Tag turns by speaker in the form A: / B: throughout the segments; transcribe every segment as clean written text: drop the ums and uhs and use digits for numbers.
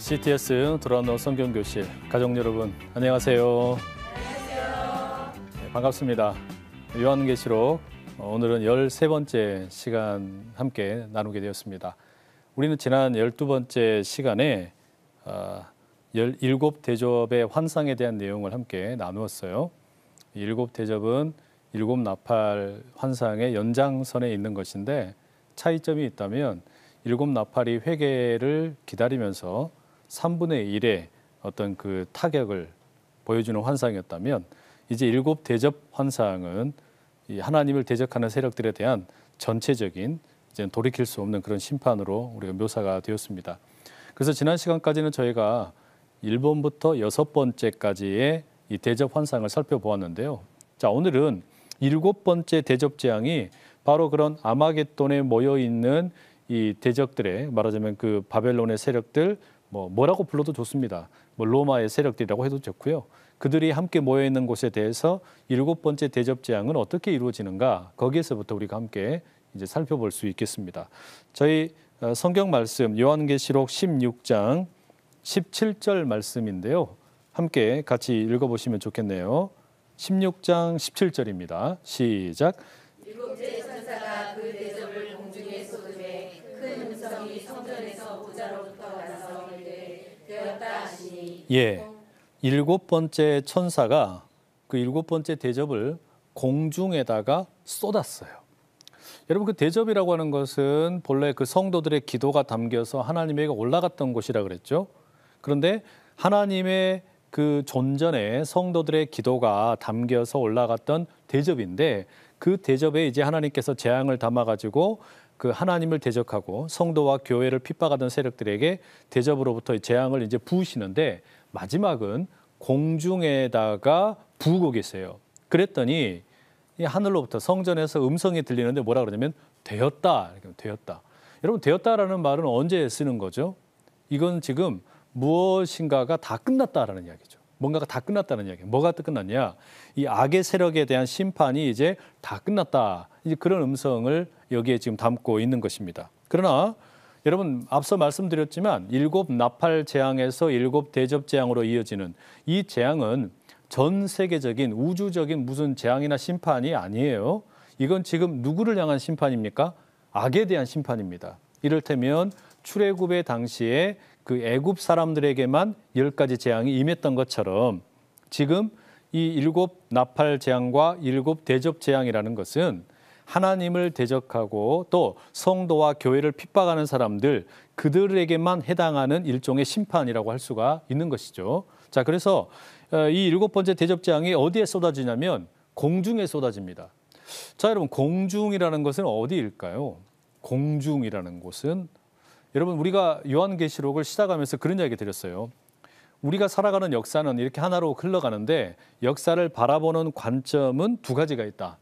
A: CTS 도란노 성경교실 가족 여러분 안녕하세요. 네, 반갑습니다. 요한계시록 오늘은 13번째 시간 함께 나누게 되었습니다. 우리는 지난 12번째 시간에 17대접의 환상에 대한 내용을 함께 나누었어요. 7대접은 7나팔 환상의 연장선에 있는 것인데 차이점이 있다면 7나팔이 회개를 기다리면서 3분의 1의 어떤 그 타격을 보여주는 환상이었다면 이제 7대접 환상은 이 하나님을 대적하는 세력들에 대한 전체적인 이제 돌이킬 수 없는 그런 심판으로 우리가 묘사가 되었습니다. 그래서 지난 시간까지는 저희가 1번부터 6번째까지의 이 대접 환상을 살펴보았는데요. 자, 오늘은 7번째 대접 재앙이 바로 그런 아마겟돈에 모여 있는 이 대적들의 말하자면 그 바벨론의 세력들 뭐라고 불러도 좋습니다. 로마의 세력들이라고 해도 좋고요. 그들이 함께 모여 있는 곳에 대해서 7번째 대접 재앙은 어떻게 이루어지는가 거기에서부터 우리가 함께 이제 살펴볼 수 있겠습니다. 저희 성경 말씀 요한계시록 16장 17절 말씀인데요. 함께 같이 읽어보시면 좋겠네요. 16장 17절입니다. 시작.
B: 일곱째 천사가 그 대접을 공중에 쏟으매 큰 음성이 성전에서 보좌로부터 나서 이르되 되었다 하시니.
A: 예, 7번째 천사가 그 7번째 대접을 공중에다가 쏟았어요. 여러분, 그 대접이라고 하는 것은 본래 그 성도들의 기도가 담겨서 하나님에게 올라갔던 곳이라 그랬죠. 그런데 하나님의 그 존전에 성도들의 기도가 담겨서 올라갔던 대접인데 그 대접에 이제 하나님께서 재앙을 담아가지고 그 하나님을 대적하고 성도와 교회를 핍박하던 세력들에게 대접으로부터 재앙을 이제 부으시는데 마지막은 공중에다가 부으고 계세요. 그랬더니 이 하늘로부터 성전에서 음성이 들리는데 뭐라 그러냐면 되었다. 되었다. 여러분, 되었다라는 말은 언제 쓰는 거죠? 이건 지금 무엇인가가 다 끝났다라는 이야기죠. 뭔가가 다 끝났다는 이야기예요. 뭐가 끝났냐? 이 악의 세력에 대한 심판이 이제 다 끝났다. 이제 그런 음성을 여기에 지금 담고 있는 것입니다. 그러나 여러분, 앞서 말씀드렸지만 7나팔 재앙에서 7대접 재앙으로 이어지는 이 재앙은 전 세계적인 우주적인 무슨 재앙이나 심판이 아니에요. 이건 지금 누구를 향한 심판입니까? 악에 대한 심판입니다. 이를테면 출애굽의 당시에 그 애굽 사람들에게만 10가지 재앙이 임했던 것처럼 지금 이 7나팔 재앙과 7대접 재앙이라는 것은 하나님을 대적하고 또 성도와 교회를 핍박하는 사람들 그들에게만 해당하는 일종의 심판이라고 할 수가 있는 것이죠. 자, 그래서 이 7번째 대접 재앙이 어디에 쏟아지냐면 공중에 쏟아집니다. 자, 여러분, 공중이라는 것은 어디일까요? 공중이라는 곳은 여러분, 우리가 요한계시록을 시작하면서 그런 이야기 드렸어요. 우리가 살아가는 역사는 이렇게 하나로 흘러가는데 역사를 바라보는 관점은 두 가지가 있다.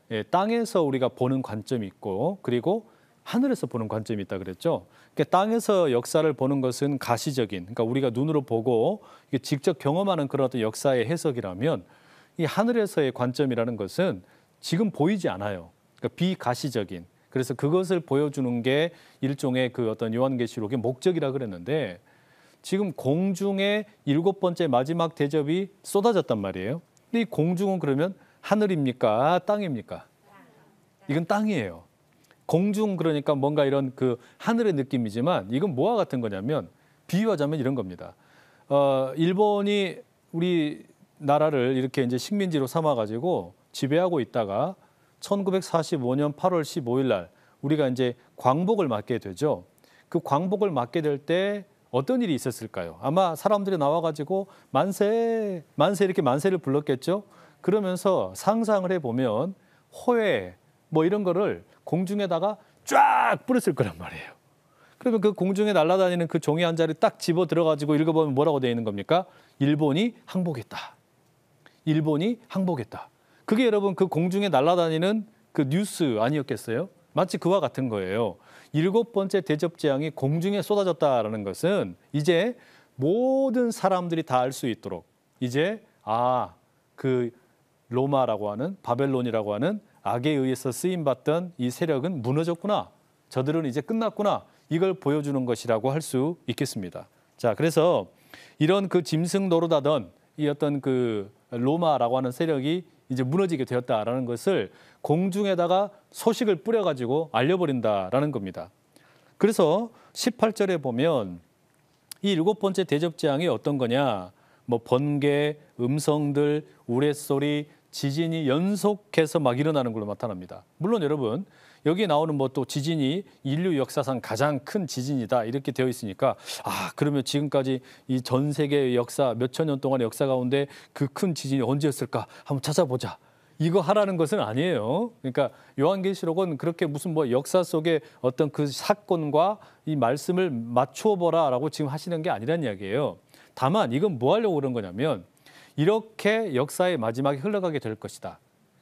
A: 예, 땅에서 우리가 보는 관점이 있고 그리고 하늘에서 보는 관점이 있다 그랬죠. 그러니까 땅에서 역사를 보는 것은 가시적인, 그러니까 우리가 눈으로 보고 직접 경험하는 그런 어떤 역사의 해석이라면 이 하늘에서의 관점이라는 것은 지금 보이지 않아요. 그러니까 비가시적인. 그래서 그것을 보여주는 게 일종의 그 어떤 요한계시록의 목적이라 그랬는데 지금 공중에 7번째 마지막 대접이 쏟아졌단 말이에요. 근데 이 공중은 그러면 하늘입니까? 땅입니까? 이건 땅이에요. 공중 그러니까 뭔가 이런 그 하늘의 느낌이지만 이건 뭐와 같은 거냐면 비유하자면 이런 겁니다. 일본이 우리 나라를 이렇게 이제 식민지로 삼아가지고 지배하고 있다가 1945년 8월 15일 날 우리가 이제 광복을 맞게 되죠. 그 광복을 맞게 될 때 어떤 일이 있었을까요? 아마 사람들이 나와가지고 만세, 만세 이렇게 만세를 불렀겠죠. 그러면서 상상을 해보면 호에 뭐 이런 거를 공중에다가 쫙 뿌렸을 거란 말이에요. 그러면 그 공중에 날아다니는 그 종이 한 자리 딱 집어 들어가지고 읽어보면 뭐라고 되어 있는 겁니까? 일본이 항복했다. 일본이 항복했다. 그게 여러분 그 공중에 날아다니는 그 뉴스 아니었겠어요? 마치 그와 같은 거예요. 7번째 대접 재앙이 공중에 쏟아졌다라는 것은 이제 모든 사람들이 다 알 수 있도록 이제 그 로마라고 하는 바벨론이라고 하는 악에 의해서 쓰임받던 이 세력은 무너졌구나. 저들은 이제 끝났구나. 이걸 보여주는 것이라고 할 수 있겠습니다. 자, 그래서 이런 그 짐승 노릇하던 이 어떤 그 로마라고 하는 세력이 이제 무너지게 되었다라는 것을 공중에다가 소식을 뿌려가지고 알려버린다라는 겁니다. 그래서 18절에 보면 이 7번째 대접재앙이 어떤 거냐? 뭐 번개, 음성들, 우레소리, 지진이 연속해서 막 일어나는 걸로 나타납니다. 물론 여러분 여기 나오는 뭐 또 지진이 인류 역사상 가장 큰 지진이다 이렇게 되어 있으니까 그러면 지금까지 이 전 세계의 역사 몇천 년 동안의 역사 가운데 그 큰 지진이 언제였을까 한번 찾아보자. 이거 하라는 것은 아니에요. 그러니까 요한계시록은 그렇게 무슨 뭐 역사 속의 어떤 그 사건과 이 말씀을 맞추어 보라라고 지금 하시는 게 아니란 이야기예요. 다만 이건 뭐 하려고 그런 거냐면 이렇게 역사의 마지막이 흘러가게 될 것이다.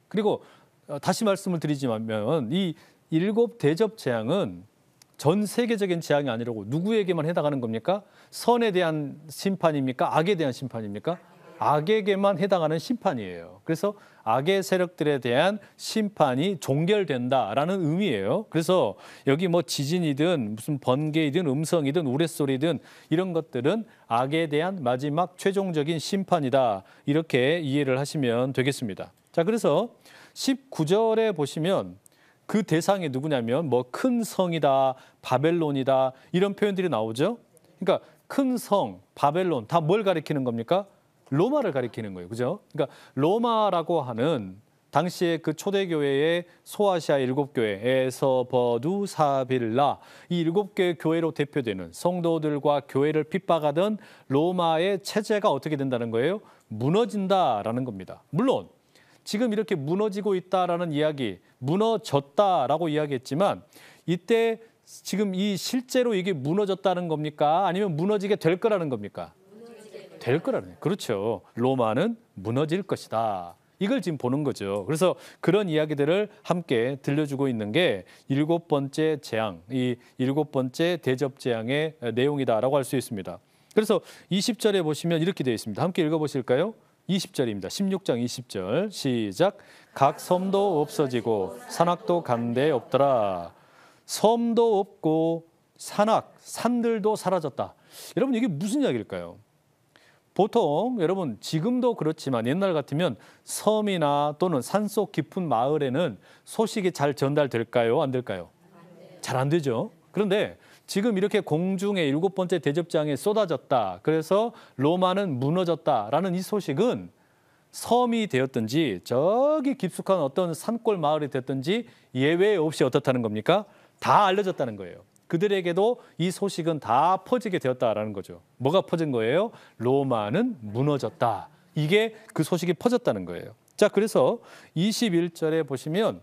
A: 그리고 다시 말씀을 드리지만 이 7 대접 재앙은 전 세계적인 재앙이 아니라고 누구에게만 해당하는 겁니까? 선에 대한 심판입니까? 악에 대한 심판입니까? 악에게만 해당하는 심판이에요. 그래서 악의 세력들에 대한 심판이 종결된다라는 의미예요. 그래서 여기 뭐 지진이든 무슨 번개이든 음성이든 우레소리든 이런 것들은 악에 대한 마지막 최종적인 심판이다. 이렇게 이해를 하시면 되겠습니다. 자, 그래서 19절에 보시면 그 대상이 누구냐면 뭐 큰 성이다, 바벨론이다 이런 표현들이 나오죠. 그러니까 큰 성, 바벨론 다 뭘 가리키는 겁니까? 로마를 가리키는 거예요. 그죠? 그러니까 로마라고 하는 당시에 그 초대교회의 소아시아 7교회, 에서, 버두, 사빌라 이 7개의 교회로 대표되는 성도들과 교회를 핍박하던 로마의 체제가 어떻게 된다는 거예요? 무너진다라는 겁니다. 물론 지금 이렇게 무너지고 있다라는 이야기, 무너졌다라고 이야기했지만 이때 지금 이 실제로 이게 무너졌다는 겁니까? 아니면 무너지게 될 거라는 겁니까? 될 거라는 거예요. 그렇죠. 로마는 무너질 것이다. 이걸 지금 보는 거죠. 그래서 그런 이야기들을 함께 들려주고 있는 게 7번째 재앙, 이 7번째 대접 재앙의 내용이다라고 할 수 있습니다. 그래서 20절에 보시면 이렇게 되어 있습니다. 함께 읽어보실까요? 20절입니다. 16장 20절 시작. 각 섬도 없어지고 산악도 간데 없더라. 섬도 없고 산들도 사라졌다. 여러분 이게 무슨 이야기일까요? 보통 여러분 지금도 그렇지만 옛날 같으면 섬이나 또는 산속 깊은 마을에는 소식이 잘 전달될까요? 안 될까요? 잘 안 되죠. 그런데 지금 이렇게 공중에 7번째 대접장에 쏟아졌다. 그래서 로마는 무너졌다라는 이 소식은 섬이 되었든지 저기 깊숙한 어떤 산골 마을이 됐든지 예외 없이 어떻다는 겁니까? 다 알려졌다는 거예요. 그들에게도 이 소식은 다 퍼지게 되었다라는 거죠. 뭐가 퍼진 거예요? 로마는 무너졌다. 이게 그 소식이 퍼졌다는 거예요. 자, 그래서 21절에 보시면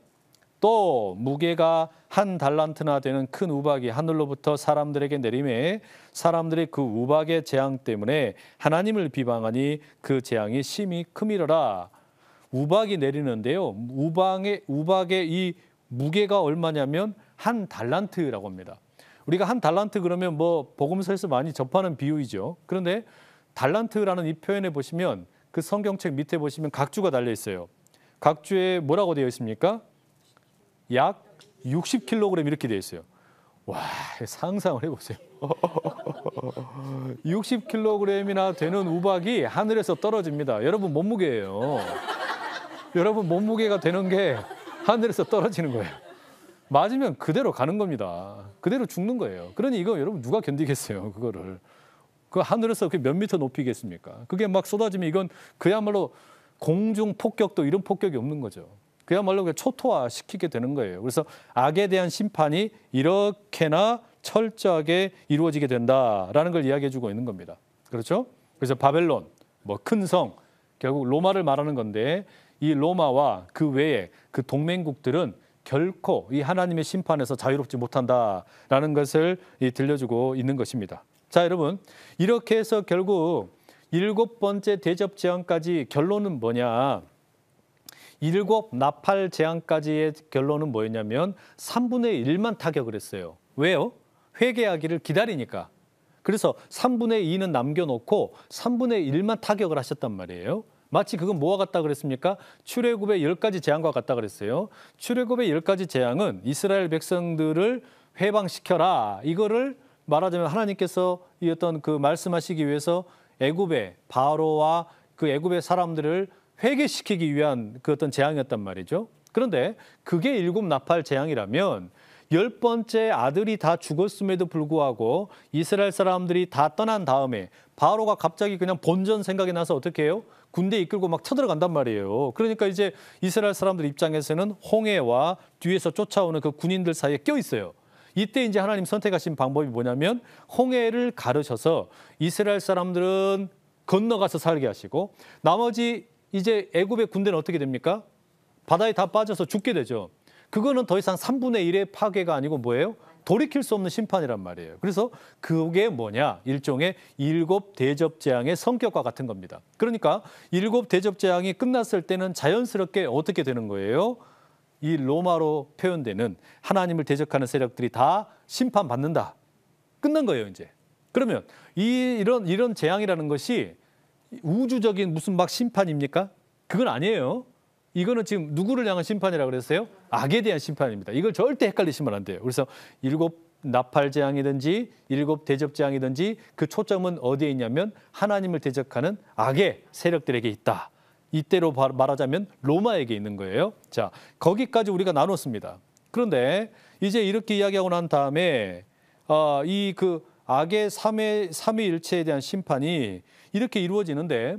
A: 또 무게가 1 달란트나 되는 큰 우박이 하늘로부터 사람들에게 내림에 사람들이 그 우박의 재앙 때문에 하나님을 비방하니 그 재앙이 심히 크미러라. 우박이 내리는데요. 우박의 이 무게가 얼마냐면 1 달란트라고 합니다. 우리가 1 달란트 그러면 뭐 복음서에서 많이 접하는 비유이죠. 그런데 달란트라는 이 표현에 보시면 그 성경책 밑에 보시면 각주가 달려 있어요. 각주에 뭐라고 되어 있습니까? 약 60kg 이렇게 되어 있어요. 와, 상상을 해보세요. 60kg이나 되는 우박이 하늘에서 떨어집니다. 여러분 몸무게예요. 여러분 몸무게가 되는 게 하늘에서 떨어지는 거예요. 맞으면 그대로 가는 겁니다. 그대로 죽는 거예요. 그러니 이거 여러분 누가 견디겠어요, 그거를. 그 하늘에서 몇 미터 높이겠습니까? 그게 막 쏟아지면 이건 그야말로 공중 폭격도 이런 폭격이 없는 거죠. 그야말로 초토화시키게 되는 거예요. 그래서 악에 대한 심판이 이렇게나 철저하게 이루어지게 된다라는 걸 이야기해주고 있는 겁니다. 그렇죠? 그래서 바벨론, 뭐 큰 성, 결국 로마를 말하는 건데 이 로마와 그 외에 그 동맹국들은 결코 이 하나님의 심판에서 자유롭지 못한다라는 것을 들려주고 있는 것입니다. 자, 여러분 이렇게 해서 결국 7번째 대접 재앙까지 결론은 뭐냐? 7 나팔 재앙까지의 결론은 뭐였냐면 3분의 1만 타격을 했어요. 왜요? 회개하기를 기다리니까. 그래서 3분의 2는 남겨놓고 3분의 1만 타격을 하셨단 말이에요. 마치 그건 뭐와 같다 그랬습니까? 출애굽의 10가지 재앙과 같다 그랬어요. 출애굽의 10가지 재앙은 이스라엘 백성들을 회방시켜라. 이거를 말하자면 하나님께서 이 어떤 그 말씀하시기 위해서 애굽의 바로와 그 애굽의 사람들을 회개시키기 위한 그 어떤 재앙이었단 말이죠. 그런데 그게 일곱 나팔 재앙이라면 10번째 아들이 다 죽었음에도 불구하고 이스라엘 사람들이 다 떠난 다음에 바로가 갑자기 그냥 본전 생각이 나서 어떻게 해요? 군대 이끌고 막 쳐들어간단 말이에요. 그러니까 이제 이스라엘 사람들 입장에서는 홍해와 뒤에서 쫓아오는 그 군인들 사이에 껴 있어요. 이때 이제 하나님 선택하신 방법이 뭐냐면 홍해를 가르셔서 이스라엘 사람들은 건너가서 살게 하시고 나머지 이제 애굽의 군대는 어떻게 됩니까? 바다에 다 빠져서 죽게 되죠. 그거는 더 이상 3분의 1의 파괴가 아니고 뭐예요? 돌이킬 수 없는 심판이란 말이에요. 그래서 그게 뭐냐? 일종의 일곱 대접 재앙의 성격과 같은 겁니다. 그러니까 일곱 대접 재앙이 끝났을 때는 자연스럽게 어떻게 되는 거예요? 이 로마로 표현되는 하나님을 대적하는 세력들이 다 심판받는다. 끝난 거예요, 이제. 그러면 이런 재앙이라는 것이 우주적인 무슨 막 심판입니까? 그건 아니에요. 이거는 지금 누구를 향한 심판이라고 그랬어요? 악에 대한 심판입니다. 이걸 절대 헷갈리시면 안 돼요. 그래서 일곱 나팔 재앙이든지 일곱 대접 재앙이든지 그 초점은 어디에 있냐면 하나님을 대적하는 악의 세력들에게 있다. 이때로 말하자면 로마에게 있는 거예요. 자, 거기까지 우리가 나눴습니다. 그런데 이제 이렇게 이야기하고 난 다음에 이 그 악의 삼위일체에 대한 심판이 이렇게 이루어지는데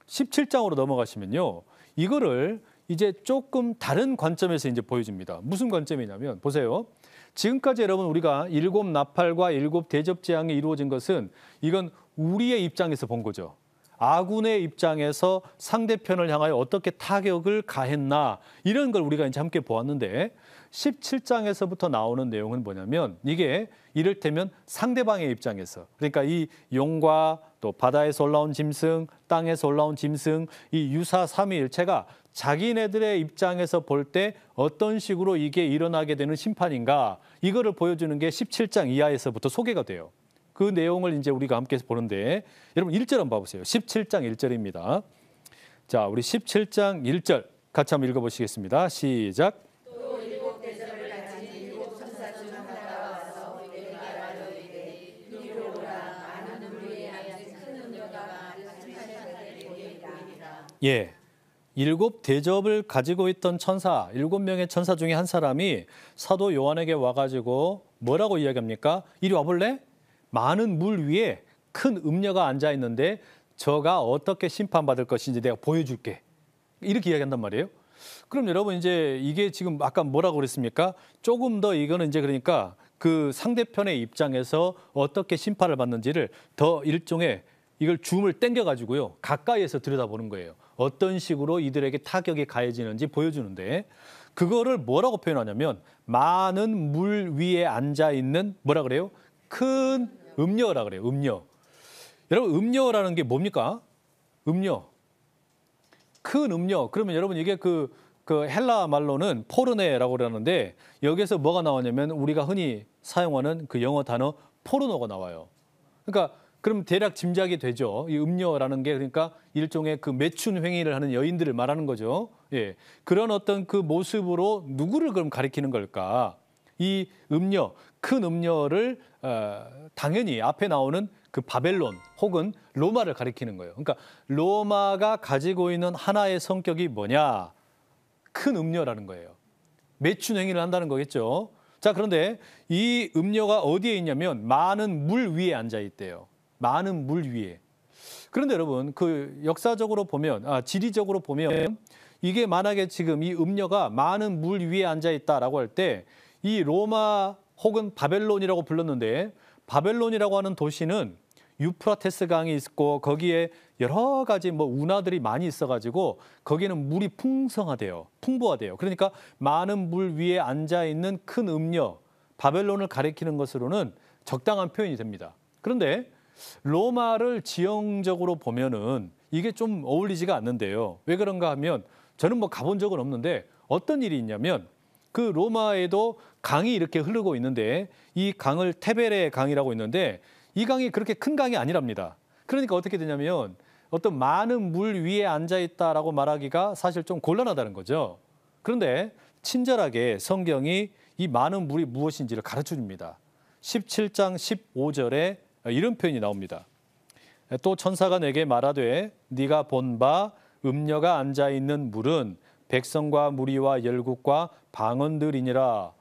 A: 17장으로 넘어가시면요. 이거를 이제 조금 다른 관점에서 이제 보여줍니다. 무슨 관점이냐면 보세요. 지금까지 여러분 우리가 일곱 나팔과 일곱 대접 재앙이 이루어진 것은 이건 우리의 입장에서 본 거죠. 아군의 입장에서 상대편을 향하여 어떻게 타격을 가했나 이런 걸 우리가 이제 함께 보았는데 17장에서부터 나오는 내용은 뭐냐면 이게 이를테면 상대방의 입장에서 그러니까 이 용과 또 바다에서 올라온 짐승, 땅에서 올라온 짐승 이 유사 삼위일체가 자기네들의 입장에서 볼 때 어떤 식으로 이게 일어나게 되는 심판인가 이거를 보여주는 게 17장 이하에서부터 소개가 돼요. 그 내용을 이제 우리가 함께 보는데 여러분 1절 한번 봐보세요. 17장 1절입니다. 자, 우리 17장 1절 같이 한번 읽어보시겠습니다. 시작.
B: 또 일곱 대접을 가진 일곱 천사 중 하나가 와서 내게 말하되 이리로 오라. 많은 물에 앉은 큰 음료가 심판자들에게 보이리라.
A: 예. 일곱 대접을 가지고 있던 천사, 7명의 천사 중에 한 사람이 사도 요한에게 와가지고 뭐라고 이야기합니까? 이리 와볼래? 많은 물 위에 큰 음녀가 앉아 있는데 저가 어떻게 심판받을 것인지 내가 보여줄게. 이렇게 이야기한단 말이에요. 그럼 여러분 이제 이게 지금 아까 뭐라고 그랬습니까? 조금 더 이거는 이제 그러니까 그 상대편의 입장에서 어떻게 심판을 받는지를 더 일종의 이걸 줌을 당겨가지고요. 가까이에서 들여다보는 거예요. 어떤 식으로 이들에게 타격이 가해지는지 보여주는데 그거를 뭐라고 표현하냐면 많은 물 위에 앉아 있는 뭐라 그래요? 큰 음녀라 그래요. 음녀. 여러분 음녀라는 게 뭡니까? 음녀. 큰 음녀. 그러면 여러분 이게 그 헬라 말로는 포르네라고 그러는데 여기서 뭐가 나오냐면 우리가 흔히 사용하는 그 영어 단어 포르노가 나와요. 그러니까 그럼 대략 짐작이 되죠. 이 음녀라는 게 그러니까 일종의 그 매춘 행위를 하는 여인들을 말하는 거죠. 예. 그런 어떤 그 모습으로 누구를 그럼 가리키는 걸까? 이 음녀, 큰 음녀를 당연히 앞에 나오는 그 바벨론 혹은 로마를 가리키는 거예요. 그러니까 로마가 가지고 있는 하나의 성격이 뭐냐? 큰 음녀라는 거예요. 매춘 행위를 한다는 거겠죠. 자, 그런데 이 음녀가 어디에 있냐면 많은 물 위에 앉아 있대요. 많은 물 위에. 그런데 여러분 그 역사적으로 보면 지리적으로 보면 이게 만약에 지금 이 음녀가 많은 물 위에 앉아 있다라고 할 때 이 로마 혹은 바벨론이라고 불렀는데 바벨론이라고 하는 도시는 유프라테스 강이 있고 거기에 여러 가지 뭐 운하들이 많이 있어가지고 거기는 물이 풍부하대요. 그러니까 많은 물 위에 앉아 있는 큰 음녀 바벨론을 가리키는 것으로는 적당한 표현이 됩니다. 그런데 로마를 지형적으로 보면은 이게 좀 어울리지가 않는데요. 왜 그런가 하면 저는 뭐 가본 적은 없는데 어떤 일이 있냐면 그 로마에도 강이 이렇게 흐르고 있는데 이 강을 테베레 강이라고 있는데 이 강이 그렇게 큰 강이 아니랍니다. 그러니까 어떻게 되냐면 어떤 많은 물 위에 앉아 있다라고 말하기가 사실 좀 곤란하다는 거죠. 그런데 친절하게 성경이 이 많은 물이 무엇인지를 가르쳐 줍니다. 17장 15절에 이런 표현이 나옵니다. 또 천사가 내게 말하되 네가 본 바 음녀가 앉아있는 물은 백성과 무리와 열국과 방언들이니라.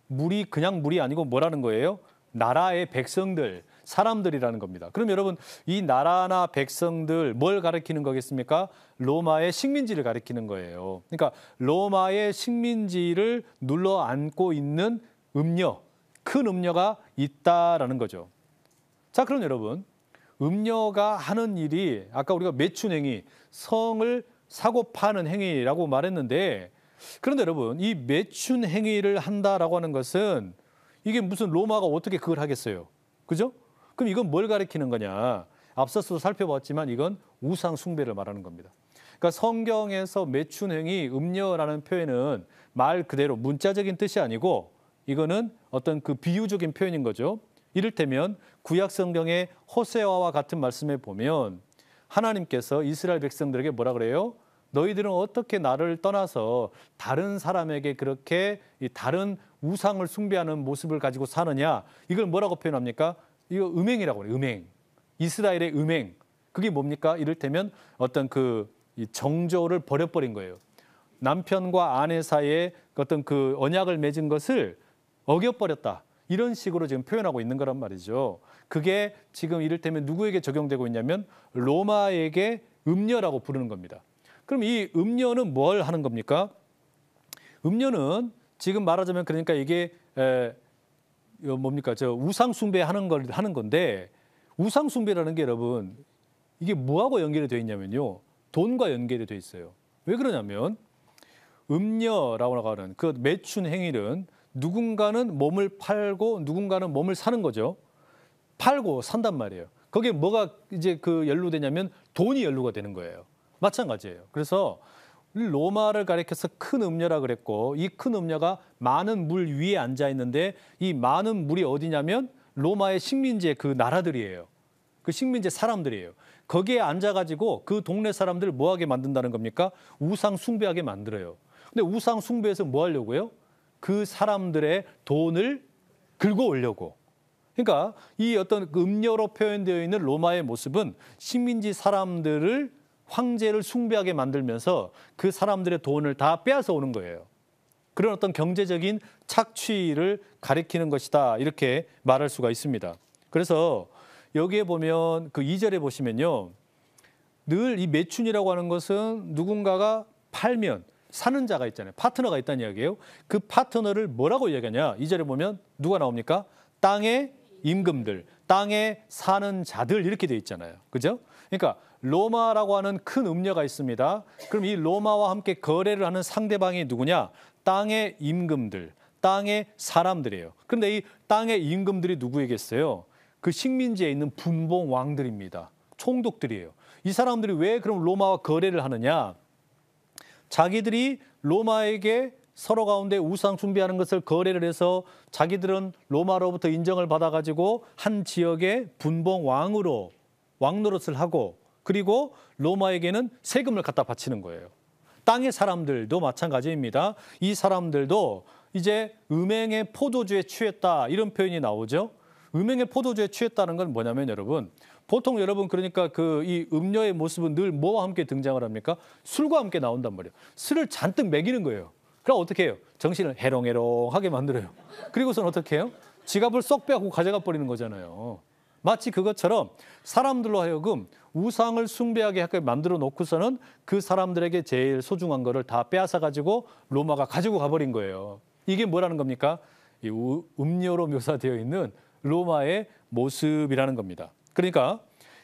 A: 물이 그냥 물이 아니고 뭐라는 거예요? 나라의 백성들, 사람들이라는 겁니다. 그럼 여러분 이 나라나 백성들 뭘 가리키는 거겠습니까? 로마의 식민지를 가리키는 거예요. 그러니까 로마의 식민지를 눌러 안고 있는 음녀, 큰 음녀가 있다라는 거죠. 자, 그럼 여러분 음녀가 하는 일이 아까 우리가 매춘행위, 성을 사고 파는 행위라고 말했는데 그런데 여러분 이 매춘 행위를 한다라고 하는 것은 이게 무슨 로마가 어떻게 그걸 하겠어요? 그죠? 그럼 이건 뭘 가리키는 거냐? 앞서서 살펴봤지만 이건 우상 숭배를 말하는 겁니다. 그러니까 성경에서 매춘 행위, 음녀라는 표현은 말 그대로 문자적인 뜻이 아니고 이거는 어떤 그 비유적인 표현인 거죠. 이를테면 구약 성경의 호세아와 같은 말씀에 보면 하나님께서 이스라엘 백성들에게 뭐라 그래요? 너희들은 어떻게 나를 떠나서 다른 사람에게 그렇게 다른 우상을 숭배하는 모습을 가지고 사느냐? 이걸 뭐라고 표현합니까? 이거 음행이라고 그래요. 음행. 이스라엘의 음행. 그게 뭡니까? 이를테면 어떤 그 정조를 버려버린 거예요. 남편과 아내 사이에 어떤 그 언약을 맺은 것을 어겨버렸다. 이런 식으로 지금 표현하고 있는 거란 말이죠. 그게 지금 이를테면 누구에게 적용되고 있냐면 로마에게 음녀라고 부르는 겁니다. 그럼 이 음녀는 뭘 하는 겁니까? 음녀는 지금 말하자면 그러니까 이게 뭡니까? 저 우상 숭배하는 걸 하는 건데 우상 숭배라는 게 여러분 이게 뭐하고 연결이 되어 있냐면요. 돈과 연결이 되어 있어요. 왜 그러냐면 음녀라고 하는 그 매춘 행위는 누군가는 몸을 팔고 누군가는 몸을 사는 거죠. 팔고 산단 말이에요. 거기에 뭐가 이제 그 연루되냐면 돈이 연루가 되는 거예요. 마찬가지예요. 그래서 로마를 가리켜서 큰 음녀라 그랬고 이 큰 음녀가 많은 물 위에 앉아 있는데 이 많은 물이 어디냐면 로마의 식민지의 그 나라들이에요. 그 식민지 사람들이에요. 거기에 앉아가지고 그 동네 사람들을 뭐하게 만든다는 겁니까? 우상 숭배하게 만들어요. 근데 우상 숭배에서 뭐 하려고요? 그 사람들의 돈을 긁어 오려고. 그러니까 이 어떤 음녀로 표현되어 있는 로마의 모습은 식민지 사람들을 황제를 숭배하게 만들면서 그 사람들의 돈을 다 빼앗아 오는 거예요. 그런 어떤 경제적인 착취를 가리키는 것이다. 이렇게 말할 수가 있습니다. 그래서 여기에 보면 그 2절에 보시면요. 늘 이 매춘이라고 하는 것은 누군가가 팔면 사는 자가 있잖아요. 파트너가 있다는 이야기예요. 그 파트너를 뭐라고 이야기하냐. 2절에 보면 누가 나옵니까? 땅의 임금들, 땅에 사는 자들 이렇게 돼 있잖아요. 그죠? 그러니까 로마라고 하는 큰 음녀가 있습니다. 그럼 이 로마와 함께 거래를 하는 상대방이 누구냐? 땅의 임금들, 땅의 사람들이에요. 그런데 이 땅의 임금들이 누구이겠어요? 그 식민지에 있는 분봉 왕들입니다. 총독들이에요. 이 사람들이 왜 그럼 로마와 거래를 하느냐? 자기들이 로마에게 서로 가운데 우상 숭배하는 것을 거래를 해서 자기들은 로마로부터 인정을 받아가지고 한 지역의 분봉 왕으로 왕 노릇을 하고 그리고 로마에게는 세금을 갖다 바치는 거예요. 땅의 사람들도 마찬가지입니다. 이 사람들도 이제 음행의 포도주에 취했다 이런 표현이 나오죠. 음행의 포도주에 취했다는 건 뭐냐면 여러분 보통 여러분 그러니까 그 이 음녀의 모습은 늘 뭐와 함께 등장을 합니까? 술과 함께 나온단 말이에요. 술을 잔뜩 먹이는 거예요. 그럼 어떻게 해요? 정신을 해롱해롱하게 만들어요. 그리고선 어떻게 해요? 지갑을 쏙 빼고 가져가 버리는 거잖아요. 마치 그것처럼 사람들로 하여금 우상을 숭배하게 하게 만들어 놓고서는 그 사람들에게 제일 소중한 거를 다 빼앗아 가지고 로마가 가지고 가버린 거예요. 이게 뭐라는 겁니까? 이 음녀로 묘사되어 있는 로마의 모습이라는 겁니다. 그러니까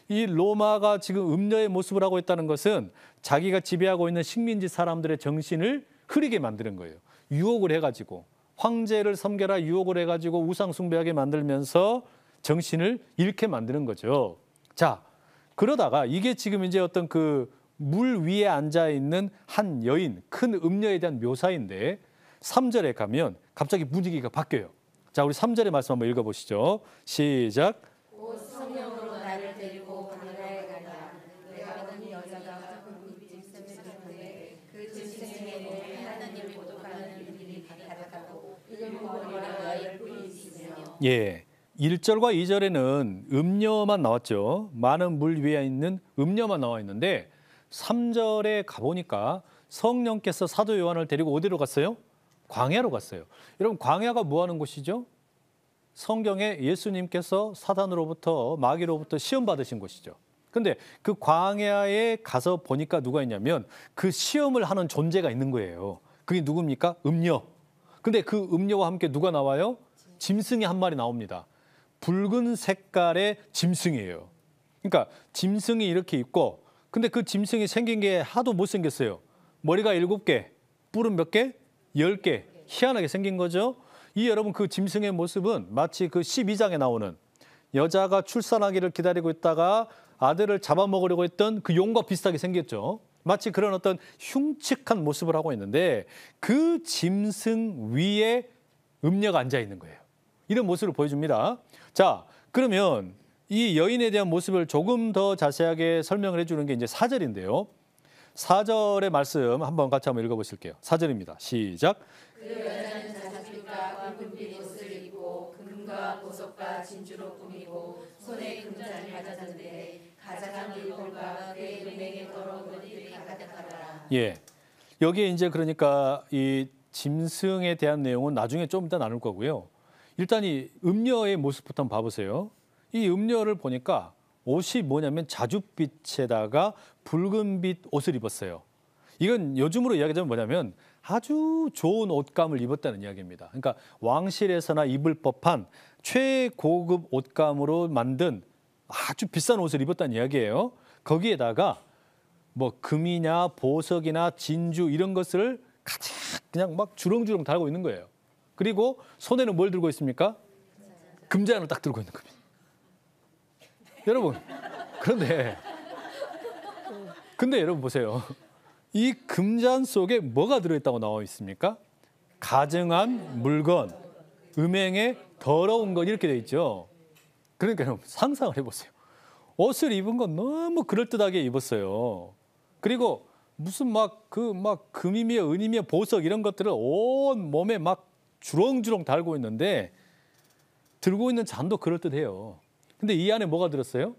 A: 이 로마가 지금 음녀의 모습을 하고 있다는 것은 자기가 지배하고 있는 식민지 사람들의 정신을 흐리게 만드는 거예요. 유혹을 해가지고 황제를 섬겨라 유혹을 해가지고 우상 숭배하게 만들면서 정신을 잃게 만드는 거죠. 자, 그러다가 이게 지금 이제 어떤 그 물 위에 앉아 있는 한 여인, 큰 음녀에 대한 묘사인데 3절에 가면 갑자기 분위기가 바뀌어요. 자, 우리 3절의 말씀 한번 읽어보시죠. 시작.
B: 곧 성령으로 나를 데리고 바다에 가라. 내가 보는 여자가 그 짐승인데 그 짐승에게는 하나님을 고독하는 일들이 가득하고 일곱 머리와 10뿔이 있으며
A: 예. 1절과 2절에는 음녀만 나왔죠. 많은 물 위에 있는 음녀만 나와 있는데 3절에 가보니까 성령께서 사도 요한을 데리고 어디로 갔어요? 광야로 갔어요. 여러분 광야가 뭐 하는 곳이죠? 성경에 예수님께서 사단으로부터 마귀로부터 시험 받으신 곳이죠. 근데 그 광야에 가서 보니까 누가 있냐면 그 시험을 하는 존재가 있는 거예요. 그게 누굽니까? 음녀. 근데 그 음녀와 함께 누가 나와요? 짐승이 한 마리 나옵니다. 붉은 색깔의 짐승이에요. 그러니까 짐승이 이렇게 있고 근데 그 짐승이 생긴 게 하도 못생겼어요. 머리가 7개, 뿔은 몇 개? 10개. 희한하게 생긴 거죠. 이 여러분 그 짐승의 모습은 마치 그 12장에 나오는 여자가 출산하기를 기다리고 있다가 아들을 잡아먹으려고 했던 그 용과 비슷하게 생겼죠. 마치 그런 어떤 흉측한 모습을 하고 있는데 그 짐승 위에 음녀가 앉아 있는 거예요. 이런 모습을 보여줍니다. 자, 그러면 이 여인에 대한 모습을 조금 더 자세하게 설명을 해주는 게 이제 4절인데요. 4절의 말씀 한번 같이 한번 읽어보실게요. 4절입니다. 시작.
B: 그 여자는 자식과 붉은빛 옷을 입고 금과 보석과 진주로 꾸미고 손에 금잔을 가졌는데 가장한 물건과 그의 은행에 더러운 것들이 가득하더라.
A: 예, 여기에 이제 그러니까 이 짐승에 대한 내용은 나중에 좀 이따 나눌 거고요. 일단 이 음녀의 모습부터 한번 봐보세요. 이 음녀를 보니까 옷이 뭐냐면 자줏빛에다가 붉은빛 옷을 입었어요. 이건 요즘으로 이야기하자면 뭐냐면 아주 좋은 옷감을 입었다는 이야기입니다. 그러니까 왕실에서나 입을 법한 최고급 옷감으로 만든 아주 비싼 옷을 입었다는 이야기예요. 거기에다가 뭐 금이냐 보석이나 진주 이런 것을 가득 그냥 막 주렁주렁 달고 있는 거예요. 그리고 손에는 뭘 들고 있습니까? 금잔을 딱 들고 있는 겁니다. 여러분, 근데 여러분 보세요. 이 금잔 속에 뭐가 들어있다고 나와 있습니까? 가증한 물건, 음행에 더러운 것 이렇게 돼 있죠. 그러니까 여러분 상상을 해보세요. 옷을 입은 건 너무 그럴듯하게 입었어요. 그리고 무슨 막 금이며 은이며 보석 이런 것들을 온 몸에 막 주렁주렁 달고 있는데 들고 있는 잔도 그럴듯해요. 근데 이 안에 뭐가 들었어요?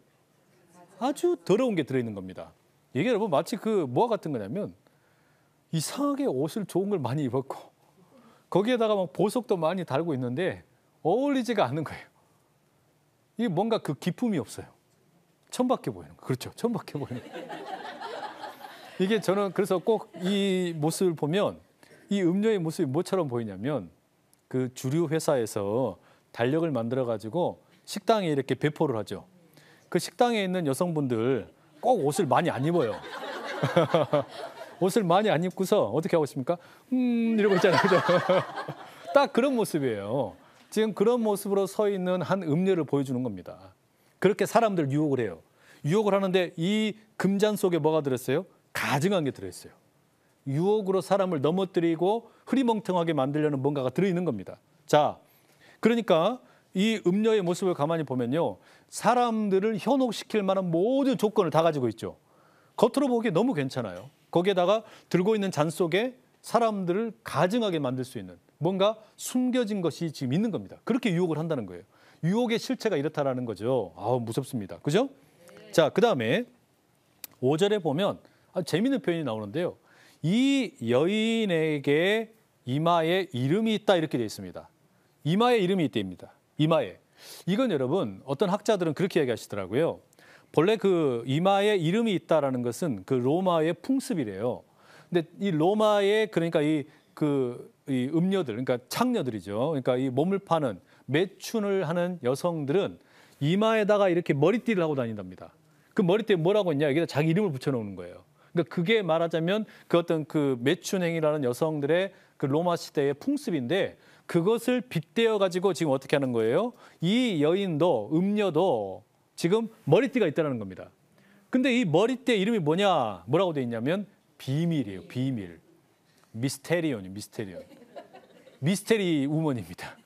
A: 아주 더러운 게 들어있는 겁니다. 이게 여러분 마치 그 뭐와 같은 거냐면 이상하게 옷을 좋은 걸 많이 입었고 거기에다가 막 보석도 많이 달고 있는데 어울리지가 않는 거예요. 이게 뭔가 그 기품이 없어요. 천박해 보이는 거. 그렇죠. 천박해 보이는 거. 이게 저는 그래서 꼭 이 모습을 보면 이 음녀의 모습이 뭐처럼 보이냐면 그 주류 회사에서 달력을 만들어 가지고 식당에 이렇게 배포를 하죠. 그 식당에 있는 여성분들 꼭 옷을 많이 안 입어요. 옷을 많이 안 입고서 어떻게 하고 있습니까? 이러고 있잖아요. 그죠? 딱 그런 모습이에요. 지금 그런 모습으로 서 있는 한 음녀를 보여주는 겁니다. 그렇게 사람들 유혹을 해요. 유혹을 하는데 이 금잔 속에 뭐가 들었어요? 가증한 게 들어있어요. 유혹으로 사람을 넘어뜨리고 흐리멍텅하게 만들려는 뭔가가 들어있는 겁니다. 자, 그러니까 이 음녀의 모습을 가만히 보면요. 사람들을 현혹시킬 만한 모든 조건을 다 가지고 있죠. 겉으로 보기에 너무 괜찮아요. 거기에다가 들고 있는 잔 속에 사람들을 가증하게 만들 수 있는 뭔가 숨겨진 것이 지금 있는 겁니다. 그렇게 유혹을 한다는 거예요. 유혹의 실체가 이렇다라는 거죠. 아우 무섭습니다. 그죠? 네. 자, 그다음에 5절에 보면 아주 재미있는 표현이 나오는데요. 이 여인에게 이마에 이름이 있다 이렇게 되어 있습니다. 이마에 이름이 있답니다. 이마에. 이건 여러분 어떤 학자들은 그렇게 얘기하시더라고요. 본래 그 이마에 이름이 있다라는 것은 그 로마의 풍습이래요. 근데 이 로마의 그러니까 이 음녀들, 그러니까 창녀들이죠. 그러니까 이 몸을 파는 매춘을 하는 여성들은 이마에다가 이렇게 머리띠를 하고 다닌답니다. 그 머리띠에 뭐라고 했냐? 여기다 자기 이름을 붙여놓는 거예요. 그러니까 그게 말하자면 그 어떤 그 매춘행이라는 여성들의 그 로마 시대의 풍습인데 그것을 빗대어 가지고 지금 어떻게 하는 거예요? 이 여인도 음녀도 지금 머리띠가 있다는 겁니다. 근데 이 머리띠 이름이 뭐냐? 뭐라고 돼 있냐면 비밀이에요. 비밀. 미스테리온이 미스테리온. 미스테리 우먼입니다.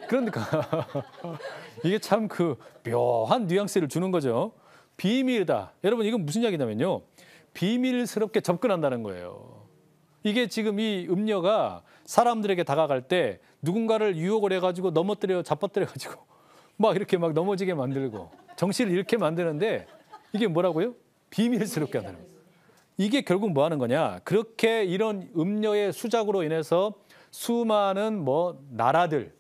A: 그러니까 이게 참 그 묘한 뉘앙스를 주는 거죠. 비밀이다. 여러분 이건 무슨 이야기냐면요. 비밀스럽게 접근한다는 거예요. 이게 지금 이 음녀가 사람들에게 다가갈 때 누군가를 유혹을 해가지고 넘어뜨려 잡아뜨려가지고 막 이렇게 막 넘어지게 만들고 정신을 잃게 만드는데 이게 뭐라고요? 비밀스럽게 하는 거예요. 이게 결국 뭐 하는 거냐? 그렇게 이런 음녀의 수작으로 인해서 수많은 뭐 나라들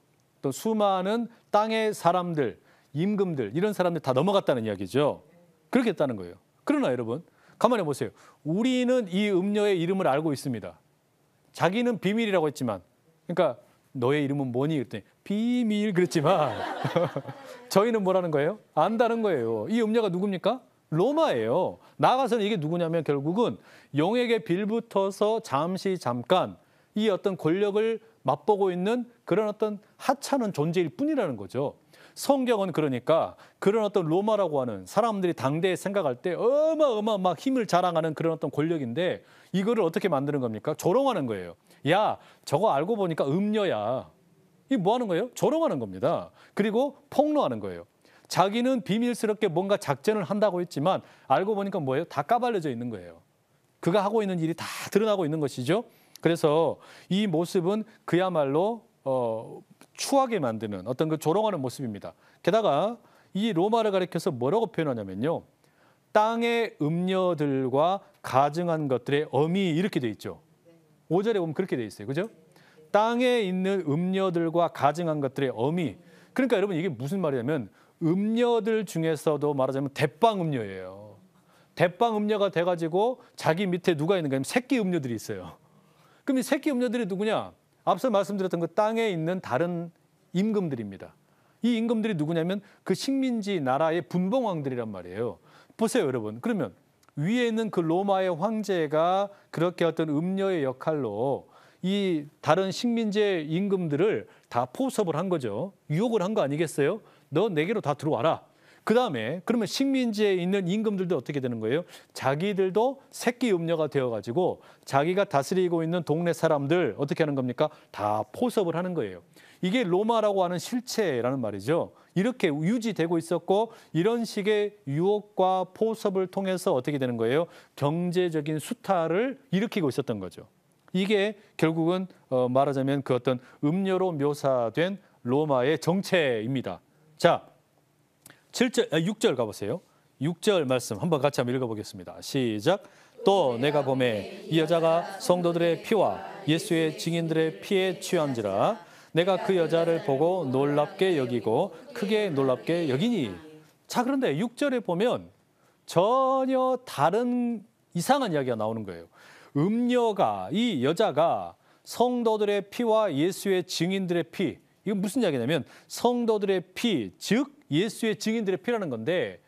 A: 또 수많은 땅의 사람들, 임금들 이런 사람들 다 넘어갔다는 이야기죠. 그렇게 했다는 거예요. 그러나 여러분 가만히 보세요. 우리는 이 음녀의 이름을 알고 있습니다. 자기는 비밀이라고 했지만 그러니까 너의 이름은 뭐니? 그랬더니 비밀 그랬지만 저희는 뭐라는 거예요? 안다는 거예요. 이 음녀가 누굽니까? 로마예요. 나아가서는 이게 누구냐면 결국은 영에게 빌붙어서 잠깐 이 어떤 권력을 맛보고 있는 그런 어떤 하찮은 존재일 뿐이라는 거죠. 성경은 그러니까 그런 어떤 로마라고 하는 사람들이 당대에 생각할 때 어마어마 막 힘을 자랑하는 그런 어떤 권력인데 이거를 어떻게 만드는 겁니까? 조롱하는 거예요. 야, 저거 알고 보니까 음녀야. 이게 뭐 하는 거예요? 조롱하는 겁니다. 그리고 폭로하는 거예요. 자기는 비밀스럽게 뭔가 작전을 한다고 했지만 알고 보니까 뭐예요? 다 까발려져 있는 거예요. 그가 하고 있는 일이 다 드러나고 있는 것이죠. 그래서 이 모습은 그야말로 추하게 만드는 어떤 그 조롱하는 모습입니다. 게다가 이 로마를 가리켜서 뭐라고 표현하냐면요. 땅의 음녀들과 가증한 것들의 엄이 이렇게 돼 있죠. 5절에 보면 그렇게 돼 있어요. 그죠? 땅에 있는 음녀들과 가증한 것들의 엄이. 그러니까 여러분 이게 무슨 말이냐면 음녀들 중에서도 말하자면 대빵 음녀예요. 대빵 음녀가 돼가지고 자기 밑에 누가 있는가 하면 새끼 음녀들이 있어요. 그럼 이 새끼 음녀들이 누구냐? 앞서 말씀드렸던 그 땅에 있는 다른 임금들입니다. 이 임금들이 누구냐면 그 식민지 나라의 분봉왕들이란 말이에요. 보세요, 여러분. 그러면 위에 있는 그 로마의 황제가 그렇게 어떤 음녀의 역할로 이 다른 식민지의 임금들을 다 포섭을 한 거죠. 유혹을 한 거 아니겠어요? 너 내게로 다 들어와라. 그다음에 그러면 식민지에 있는 임금들도 어떻게 되는 거예요? 자기들도 새끼 음녀가 되어가지고 자기가 다스리고 있는 동네 사람들 어떻게 하는 겁니까? 다 포섭을 하는 거예요. 이게 로마라고 하는 실체라는 말이죠. 이렇게 유지되고 있었고 이런 식의 유혹과 포섭을 통해서 어떻게 되는 거예요? 경제적인 수탈을 일으키고 있었던 거죠. 이게 결국은 말하자면 그 어떤 음녀로 묘사된 로마의 정체입니다. 자, 6절 가보세요. 6절 말씀 한번 같이 한번 읽어보겠습니다. 시작. 또 내가 보매 이 여자가 성도들의 피와 예수의 증인들의 피에 취한지라 내가 그 여자를 보고 놀랍게 여기고 크게 놀랍게 여기니. 자, 그런데 6절에 보면 전혀 다른 이상한 이야기가 나오는 거예요. 음녀가 이 여자가 성도들의 피와 예수의 증인들의 피. 이건 무슨 이야기냐면 성도들의 피, 즉 예수의 증인들의 피라는 건데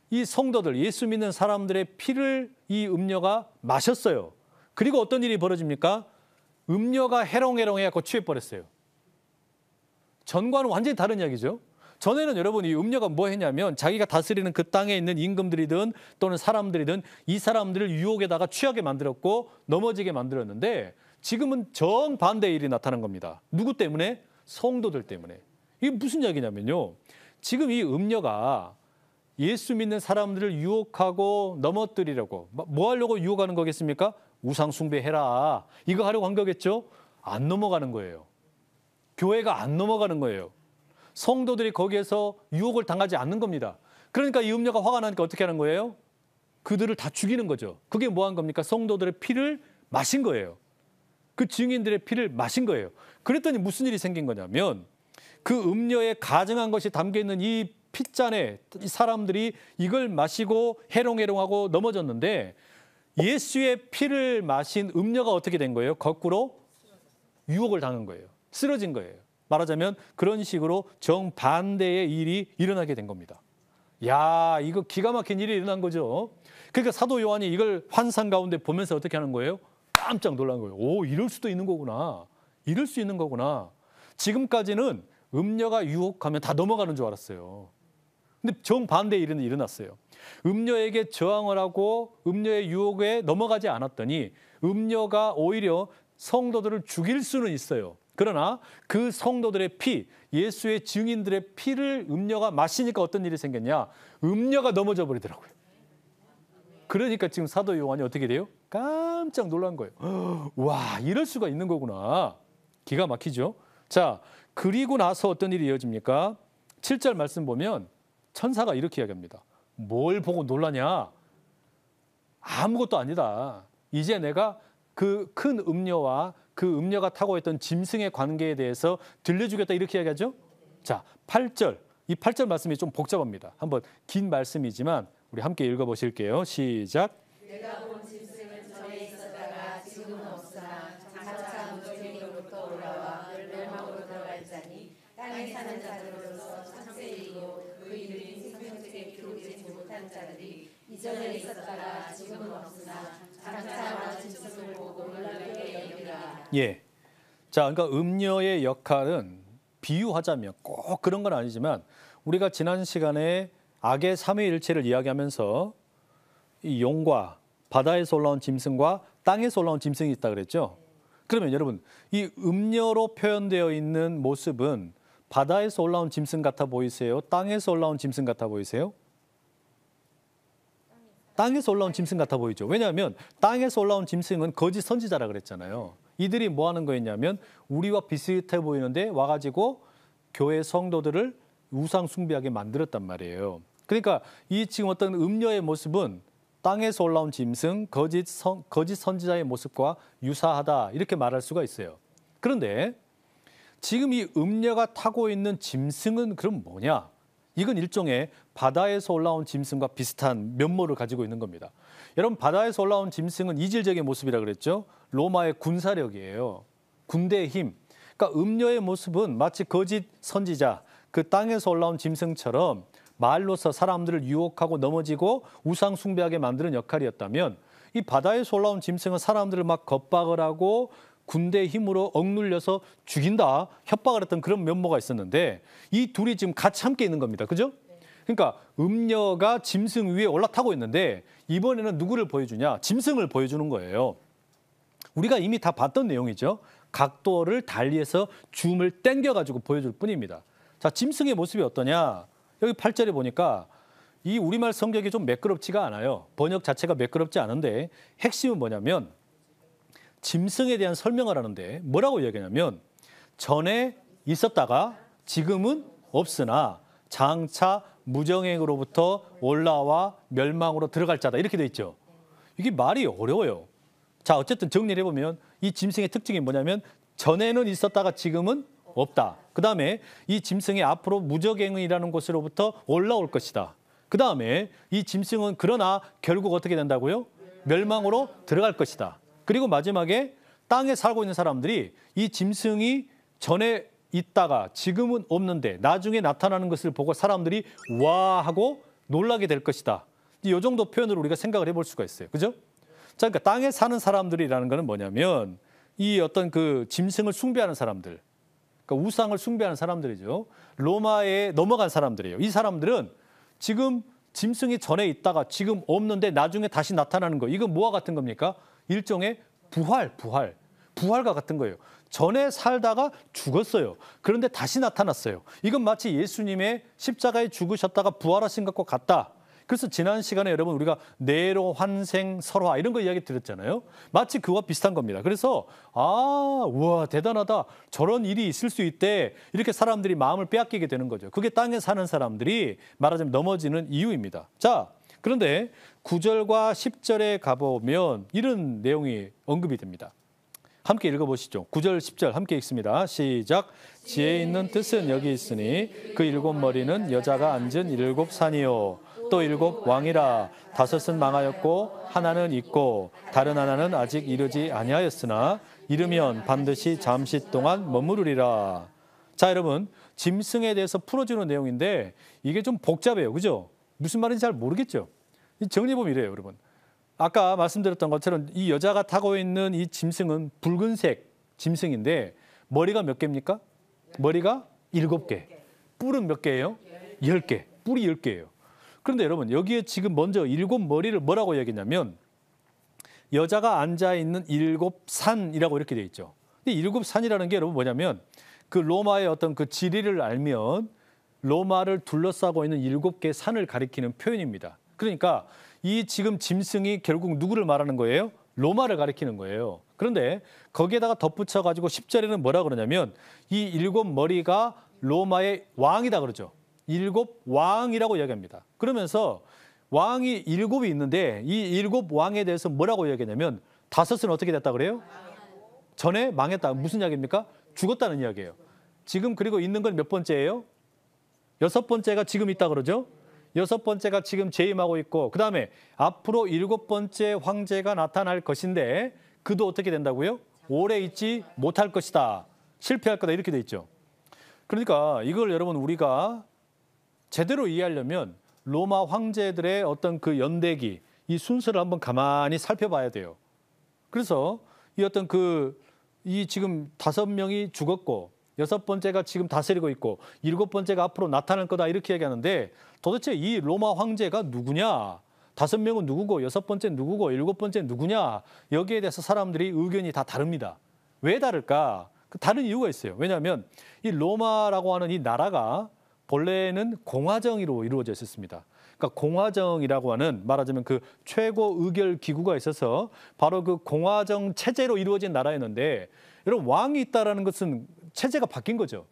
A: 이 성도들, 예수 믿는 사람들의 피를 이 음녀가 마셨어요. 그리고 어떤 일이 벌어집니까? 음녀가 해롱해롱해갖고 취해버렸어요. 전과는 완전히 다른 이야기죠. 전에는 여러분 이 음녀가 뭐 했냐면 자기가 다스리는 그 땅에 있는 임금들이든 또는 사람들이든 이 사람들을 유혹에다가 취하게 만들었고 넘어지게 만들었는데 지금은 정반대의 일이 나타난 겁니다. 누구 때문에? 성도들 때문에. 이게 무슨 이야기냐면요. 지금 이 음녀가 예수 믿는 사람들을 유혹하고 넘어뜨리려고 뭐 하려고 유혹하는 거겠습니까? 우상 숭배해라. 이거 하려고 한 거겠죠? 안 넘어가는 거예요. 교회가 안 넘어가는 거예요. 성도들이 거기에서 유혹을 당하지 않는 겁니다. 그러니까 이 음녀가 화가 나니까 어떻게 하는 거예요? 그들을 다 죽이는 거죠. 그게 뭐 한 겁니까? 성도들의 피를 마신 거예요. 그 증인들의 피를 마신 거예요. 그랬더니 무슨 일이 생긴 거냐면 그 음녀에 가증한 것이 담겨있는 이 핏잔에 이 사람들이 이걸 마시고 해롱해롱하고 넘어졌는데 예수의 피를 마신 음녀가 어떻게 된 거예요? 거꾸로 유혹을 당한 거예요. 쓰러진 거예요. 말하자면 그런 식으로 정반대의 일이 일어나게 된 겁니다. 야, 이거 기가 막힌 일이 일어난 거죠. 그러니까 사도 요한이 이걸 환상 가운데 보면서 어떻게 하는 거예요? 깜짝 놀란 거예요. 오, 이럴 수도 있는 거구나. 이럴 수 있는 거구나. 지금까지는 음녀가 유혹하면 다 넘어가는 줄 알았어요. 근데 정반대의 일은 일어났어요. 음녀에게 저항을 하고 음녀의 유혹에 넘어가지 않았더니 음녀가 오히려 성도들을 죽일 수는 있어요. 그러나 그 성도들의 피, 예수의 증인들의 피를 음녀가 마시니까 어떤 일이 생겼냐? 음녀가 넘어져 버리더라고요. 그러니까 지금 사도 요한이 어떻게 돼요? 깜짝 놀란 거예요. 와, 이럴 수가 있는 거구나. 기가 막히죠. 자, 그리고 나서 어떤 일이 이어집니까? 7절 말씀 보면 천사가 이렇게 이야기합니다. 뭘 보고 놀라냐? 아무것도 아니다. 이제 내가 그 큰 음녀와 그 음녀가 타고 있던 짐승의 관계에 대해서 들려주겠다 이렇게 이야기하죠. 자, 8절. 이 8절 말씀이 좀 복잡합니다. 한번 긴 말씀이지만 우리 함께 읽어보실게요. 시작.
B: 내가 본 짐승은 전에 있었다가 지금은 없으나 장차 무저갱이로부터 올라와 멸망으로 들어갈 자니 땅에 사는 자들로서 창세이고 그 이름이 생명책에 기록되지 못한 자들이 이전에 있었다가 지금은 없으나 장차 와 짐승을 보고 놀랍게 여기라.
A: 예. 자, 그러니까 음녀의 역할은 비유하자면 꼭 그런 건 아니지만 우리가 지난 시간에 악의 삼위일체를 이야기하면서 이 용과 바다에서 올라온 짐승과 땅에서 올라온 짐승이 있다 그랬죠. 그러면 여러분, 이 음녀로 표현되어 있는 모습은 바다에서 올라온 짐승 같아 보이세요? 땅에서 올라온 짐승 같아 보이세요? 땅에서 올라온 짐승 같아 보이죠. 왜냐하면 땅에서 올라온 짐승은 거짓 선지자라 그랬잖아요. 이들이 뭐 하는 거였냐면 우리와 비슷해 보이는데 와가지고 교회 성도들을 우상 숭배하게 만들었단 말이에요. 그러니까 이 지금 어떤 음녀의 모습은 땅에서 올라온 짐승, 거짓 선지자의 모습과 유사하다 이렇게 말할 수가 있어요. 그런데 지금 이 음녀가 타고 있는 짐승은 그럼 뭐냐? 이건 일종의 바다에서 올라온 짐승과 비슷한 면모를 가지고 있는 겁니다. 여러분, 바다에서 올라온 짐승은 이질적인 모습이라 그랬죠. 로마의 군사력이에요. 군대의 힘. 그러니까 음녀의 모습은 마치 거짓 선지자, 그 땅에서 올라온 짐승처럼 말로서 사람들을 유혹하고 넘어지고 우상 숭배하게 만드는 역할이었다면 이 바다에서 올라온 짐승은 사람들을 막 겁박을 하고 군대의 힘으로 억눌려서 죽인다, 협박을 했던 그런 면모가 있었는데 이 둘이 지금 같이 함께 있는 겁니다. 그죠? 그러니까 음녀가 짐승 위에 올라타고 있는데 이번에는 누구를 보여주냐? 짐승을 보여주는 거예요. 우리가 이미 다 봤던 내용이죠. 각도를 달리해서 줌을 당겨가지고 보여줄 뿐입니다. 자, 짐승의 모습이 어떠냐? 여기 8절에 보니까 이 우리말 성격이 좀 매끄럽지가 않아요. 번역 자체가 매끄럽지 않은데 핵심은 뭐냐면 짐승에 대한 설명을 하는데 뭐라고 이야기하냐면 전에 있었다가 지금은 없으나 장차 무정행으로부터 올라와 멸망으로 들어갈 자다 이렇게 돼 있죠. 이게 말이 어려워요. 자, 어쨌든 정리를 해보면 이 짐승의 특징이 뭐냐면 전에는 있었다가 지금은 없다. 그 다음에 이 짐승이 앞으로 무저갱이라는 곳으로부터 올라올 것이다. 그 다음에 이 짐승은 그러나 결국 어떻게 된다고요? 멸망으로 들어갈 것이다. 그리고 마지막에 땅에 살고 있는 사람들이 이 짐승이 전에 있다가 지금은 없는데 나중에 나타나는 것을 보고 사람들이 와 하고 놀라게 될 것이다. 이 정도 표현으로 우리가 생각을 해볼 수가 있어요. 그죠? 자, 그러니까 땅에 사는 사람들이라는 거는 뭐냐면 이 어떤 그 짐승을 숭배하는 사람들, 그러니까 우상을 숭배하는 사람들이죠. 로마에 넘어간 사람들이에요. 이 사람들은 지금 짐승이 전에 있다가 지금 없는데 나중에 다시 나타나는 거. 이건 뭐와 같은 겁니까? 일종의 부활과 같은 거예요. 전에 살다가 죽었어요. 그런데 다시 나타났어요. 이건 마치 예수님의 십자가에 죽으셨다가 부활하신 것과 같다. 그래서 지난 시간에 여러분 우리가 내로 환생 설화 이런 거 이야기 드렸잖아요. 마치 그와 비슷한 겁니다. 그래서 우와 대단하다. 저런 일이 있을 수 있대. 이렇게 사람들이 마음을 빼앗기게 되는 거죠. 그게 땅에 사는 사람들이 말하자면 넘어지는 이유입니다. 자, 그런데 9절과 10절에 가보면 이런 내용이 언급이 됩니다. 함께 읽어보시죠. 9절, 10절 함께 읽습니다. 시작. 지혜 있는 뜻은 여기 있으니 그 일곱 머리는 여자가 앉은 일곱 산이요. 또 일곱 왕이라. 다섯은 망하였고 하나는 있고 다른 하나는 아직 이르지 아니하였으나 이르면 반드시 잠시 동안 머무르리라. 자, 여러분 짐승에 대해서 풀어주는 내용인데 이게 좀 복잡해요. 그죠? 무슨 말인지 잘 모르겠죠? 정리해보면 이래요, 여러분. 아까 말씀드렸던 것처럼 이 여자가 타고 있는 이 짐승은 붉은색 짐승인데 머리가 몇 개입니까? 머리가 7개. 뿔은 몇 개예요? 10개. 뿔이 10개예요. 그런데 여러분 여기에 지금 먼저 7머리를 뭐라고 얘기했냐면 여자가 앉아있는 7산이라고 이렇게 돼 있죠. 근데 7산이라는 게 여러분 뭐냐면 그 로마의 어떤 그 지리를 알면 로마를 둘러싸고 있는 7개의 산을 가리키는 표현입니다. 그러니까 이 지금 짐승이 결국 누구를 말하는 거예요? 로마를 가리키는 거예요. 그런데 거기에다가 덧붙여가지고 10절에는 뭐라 그러냐면 이 7머리가 로마의 왕이다 그러죠. 7왕이라고 이야기합니다. 그러면서 왕이 7이 있는데 이 7왕에 대해서 뭐라고 이야기하냐면 5은 어떻게 됐다 그래요? 전에 망했다. 무슨 이야기입니까? 죽었다는 이야기예요. 지금 그리고 있는 건 몇 번째예요? 6번째가 지금 있다 그러죠. 6번째가 지금 재임하고 있고 그 다음에 앞으로 7번째 황제가 나타날 것인데 그도 어떻게 된다고요? 오래 있지 못할 것이다. 실패할 거다 이렇게 돼 있죠. 그러니까 이걸 여러분 우리가 제대로 이해하려면 로마 황제들의 어떤 그 연대기 이 순서를 한번 가만히 살펴봐야 돼요. 그래서 이 어떤 이 지금 5명이 죽었고 6번째가 지금 다스리고 있고 7번째가 앞으로 나타날 거다 이렇게 얘기하는데 도대체 이 로마 황제가 누구냐? 5명은 누구고 6번째는 누구고 7번째는 누구냐? 여기에 대해서 사람들이 의견이 다 다릅니다. 왜 다를까? 다른 이유가 있어요. 왜냐하면 이 로마라고 하는 이 나라가 본래는 공화정으로 이루어져 있었습니다. 그러니까 공화정이라고 하는 말하자면 그 최고 의결 기구가 있어서 바로 그 공화정 체제로 이루어진 나라였는데 여러분 왕이 있다라는 것은 체제가 바뀐 거죠.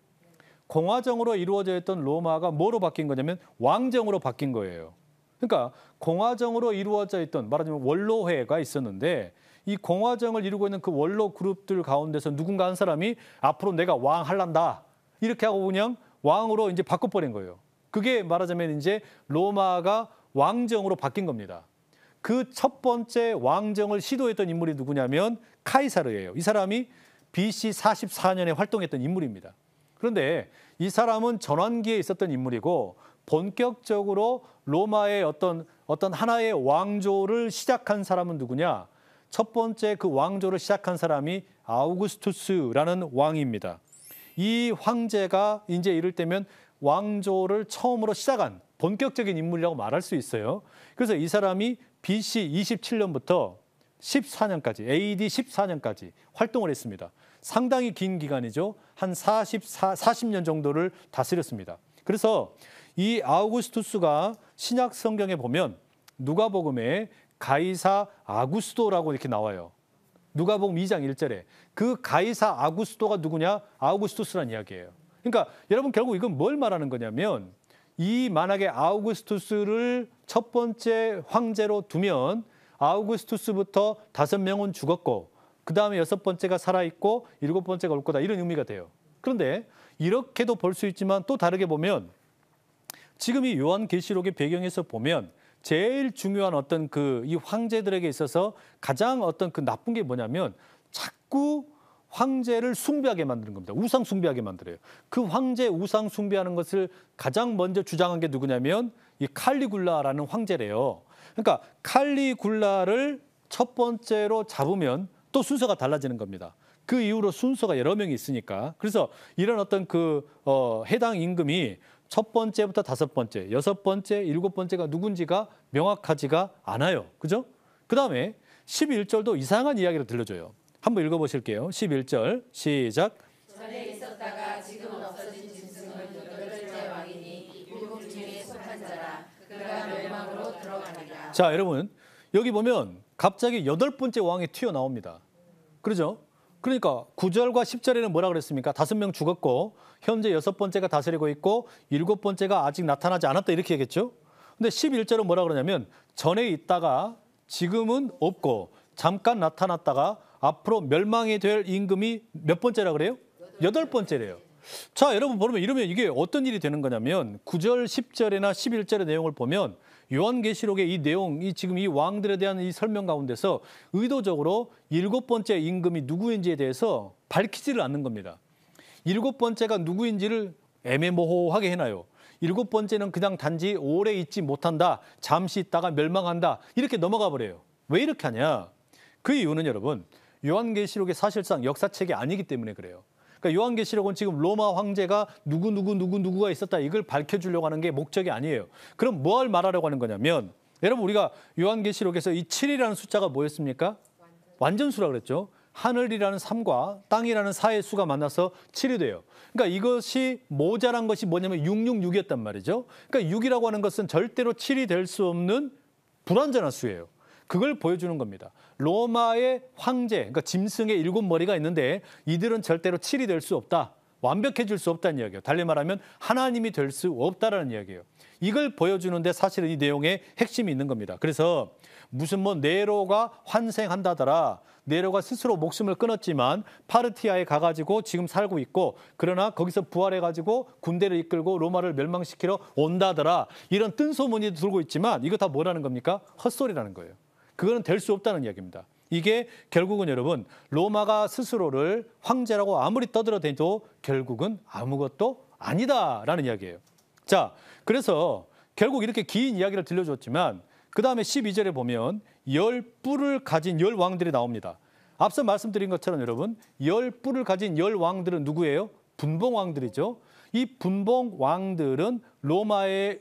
A: 공화정으로 이루어져 있던 로마가 뭐로 바뀐 거냐면 왕정으로 바뀐 거예요. 그러니까 공화정으로 이루어져 있던 말하자면 원로회가 있었는데 이 공화정을 이루고 있는 그 원로 그룹들 가운데서 누군가 한 사람이 앞으로 내가 왕 할란다 이렇게 하고 그냥 왕으로 이제 바꿔버린 거예요. 그게 말하자면 이제 로마가 왕정으로 바뀐 겁니다. 그 첫 번째 왕정을 시도했던 인물이 누구냐면 카이사르예요. 이 사람이 BC 44년에 활동했던 인물입니다. 그런데 이 사람은 전환기에 있었던 인물이고 본격적으로 로마의 어떤 하나의 왕조를 시작한 사람은 누구냐? 첫 번째 그 왕조를 시작한 사람이 아우구스투스라는 왕입니다. 이 황제가 이제 이럴 때면 왕조를 처음으로 시작한 본격적인 인물이라고 말할 수 있어요. 그래서 이 사람이 BC 27년부터 14년까지, AD 14년까지 활동을 했습니다. 상당히 긴 기간이죠. 한 40년 정도를 다스렸습니다. 그래서 이 아우구스투스가 신약 성경에 보면 누가복음에 가이사 아구스도라고 이렇게 나와요. 누가복음 2장 1절에 그 가이사 아구스도가 누구냐? 아우구스투스란 이야기예요. 그러니까 여러분 결국 이건 뭘 말하는 거냐면 이 만약에 아우구스투스를 첫 번째 황제로 두면 아우구스투스부터 5명은 죽었고 그 다음에 6번째가 살아있고 7번째가 올 거다 이런 의미가 돼요. 그런데 이렇게도 볼 수 있지만 또 다르게 보면 지금 이 요한계시록의 배경에서 보면 제일 중요한 어떤 이 황제들에게 있어서 가장 어떤 그 나쁜 게 뭐냐면 자꾸 황제를 숭배하게 만드는 겁니다. 우상 숭배하게 만들어요. 그 황제 우상 숭배하는 것을 가장 먼저 주장한 게 누구냐면 이 칼리굴라라는 황제래요. 그러니까 칼리굴라를 첫 번째로 잡으면 또 순서가 달라지는 겁니다. 그 이후로 순서가 여러 명이 있으니까. 그래서 이런 어떤 해당 임금이 첫 번째부터 5번째, 6번째, 7번째가 누군지가 명확하지가 않아요. 그죠? 그 다음에 11절도 이상한 이야기를 들려줘요. 한번 읽어보실게요. 11절 시작.
B: 전에 있었다가 지금은 없어진 짐승은 8째 왕이니 7 중에 속한 자라. 그가 멸망으로 들어가리라.
A: 자, 여러분 여기 보면 갑자기 8번째 왕이 튀어나옵니다. 그러죠? 그러니까 9절과 10절에는 뭐라 그랬습니까? 5명 죽었고 현재 6번째가 다스리고 있고 7번째가 아직 나타나지 않았다 이렇게 얘기했죠. 근데 11절은 뭐라 그러냐면 전에 있다가 지금은 없고 잠깐 나타났다가 앞으로 멸망이 될 임금이 몇 번째라 그래요? 8번째래요. 자, 여러분 보면 이러면 이게 어떤 일이 되는 거냐면 9절, 10절이나 11절의 내용을 보면 요한계시록의 이 내용, 지금 이 왕들에 대한 이 설명 가운데서 의도적으로 7번째 임금이 누구인지에 대해서 밝히지를 않는 겁니다. 7번째가 누구인지를 애매모호하게 해놔요. 7번째는 그냥 단지 오래 있지 못한다, 잠시 있다가 멸망한다 이렇게 넘어가 버려요. 왜 이렇게 하냐? 그 이유는 여러분 요한계시록이 사실상 역사책이 아니기 때문에 그래요. 그러니까 요한계시록은 지금 로마 황제가 누구가 있었다 이걸 밝혀주려고 하는 게 목적이 아니에요. 그럼 뭘 말하려고 하는 거냐면 여러분 우리가 요한계시록에서 이 7이라는 숫자가 뭐였습니까? 완전수라고 그랬죠. 하늘이라는 3과 땅이라는 4의 수가 만나서 7이 돼요. 그러니까 이것이 모자란 것이 뭐냐면 666이었단 말이죠. 그러니까 6이라고 하는 것은 절대로 7이 될 수 없는 불완전한 수예요. 그걸 보여주는 겁니다. 로마의 황제, 그러니까 짐승의 7머리가 있는데 이들은 절대로 7이 될 수 없다. 완벽해질 수 없다는 이야기예요. 달리 말하면 하나님이 될 수 없다라는 이야기예요. 이걸 보여주는데 사실은 이 내용에 핵심이 있는 겁니다. 그래서 무슨 뭐 네로가 환생한다더라. 네로가 스스로 목숨을 끊었지만 파르티아에 가가지고 지금 살고 있고 그러나 거기서 부활해가지고 군대를 이끌고 로마를 멸망시키러 온다더라. 이런 뜬소문이 돌고 있지만 이거 다 뭐라는 겁니까? 헛소리라는 거예요. 그거는 될 수 없다는 이야기입니다. 이게 결국은 여러분 로마가 스스로를 황제라고 아무리 떠들어대도 결국은 아무것도 아니다라는 이야기예요. 자, 그래서 결국 이렇게 긴 이야기를 들려줬지만 그 다음에 12절에 보면 10뿔을 가진 10왕들이 나옵니다. 앞서 말씀드린 것처럼 여러분 10뿔을 가진 10왕들은 누구예요? 분봉왕들이죠. 이 분봉왕들은 로마에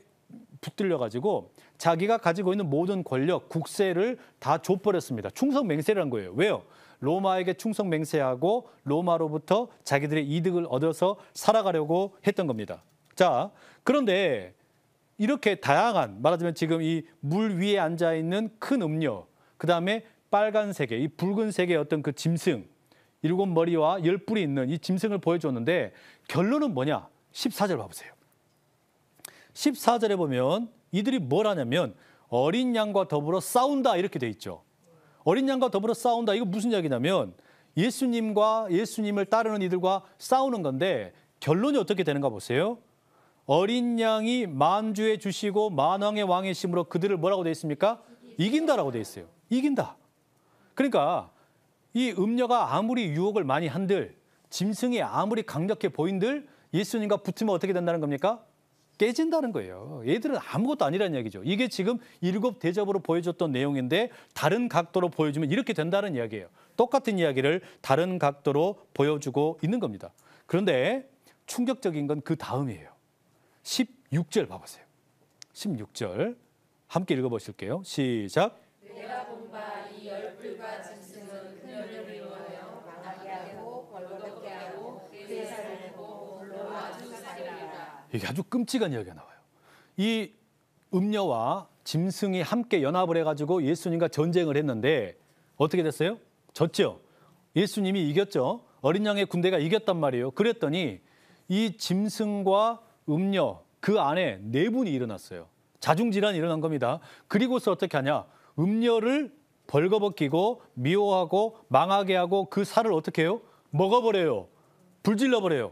A: 붙들려가지고 자기가 가지고 있는 모든 권력, 국세를 다 줘버렸습니다. 충성맹세라는 거예요. 왜요? 로마에게 충성맹세하고 로마로부터 자기들의 이득을 얻어서 살아가려고 했던 겁니다. 자, 그런데 이렇게 다양한, 말하자면 지금 이 물 위에 앉아있는 큰 음녀, 그 다음에 빨간색의, 이 붉은색의 어떤 그 짐승, 7머리와 10뿔이 있는 이 짐승을 보여줬는데 결론은 뭐냐? 14절 봐보세요. 14절에 보면 이들이 뭘 하냐면 어린 양과 더불어 싸운다 이렇게 돼 있죠. 어린 양과 더불어 싸운다. 이거 무슨 이야기냐면 예수님을 따르는 이들과 싸우는 건데 결론이 어떻게 되는가 보세요. 어린 양이 만주에 주시고 만왕의 왕이심으로 그들을 뭐라고 돼 있습니까? 이긴다라고 돼 있어요. 이긴다. 그러니까 이 음녀가 아무리 유혹을 많이 한들 짐승이 아무리 강력해 보인들 예수님과 붙으면 어떻게 된다는 겁니까? 깨진다는 거예요. 얘들은 아무것도 아니라는 얘기죠. 이게 지금 7 대접으로 보여줬던 내용인데 다른 각도로 보여주면 이렇게 된다는 이야기예요. 똑같은 이야기를 다른 각도로 보여주고 있는 겁니다. 그런데 충격적인 건 그 다음이에요. 16절 봐보세요. 16절 함께 읽어보실게요. 시작.
B: 내가 본 바 이 10뿔과 짐승은 큰 열매를 이루어 강하게 하고 벌거벗게 하고 그의 살을 내고 물로 아주 살리라.
A: 이게 아주 끔찍한 이야기가 나와요. 이 음녀와 짐승이 함께 연합을 해가지고 예수님과 전쟁을 했는데 어떻게 됐어요? 졌죠. 예수님이 이겼죠. 어린 양의 군대가 이겼단 말이에요. 그랬더니 이 짐승과 음녀 그 안에 4분이 일어났어요. 자중질환이 일어난 겁니다. 그리고서 어떻게 하냐? 음녀를 벌거벗기고 미워하고 망하게 하고 그 살을 어떻게 해요? 먹어버려요. 불질러버려요.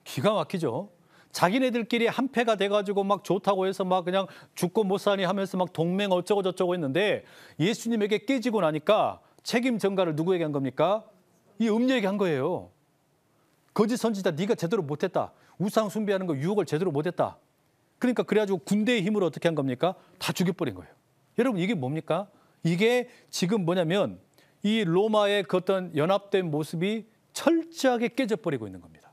A: 기가 막히죠. 자기네들끼리 한패가 돼가지고 막 좋다고 해서 막 그냥 죽고 못 사니 하면서 막 동맹 어쩌고 저쩌고 했는데 예수님에게 깨지고 나니까 책임 전가를 누구에게 한 겁니까? 이 음녀에게 한 거예요. 거짓 선지자 네가 제대로 못했다. 우상 숭배하는 거 유혹을 제대로 못했다. 그러니까 그래가지고 군대의 힘으로 어떻게 한 겁니까? 다 죽여버린 거예요. 여러분 이게 뭡니까? 이게 지금 뭐냐면 이 로마의 그 어떤 연합된 모습이 철저하게 깨져버리고 있는 겁니다.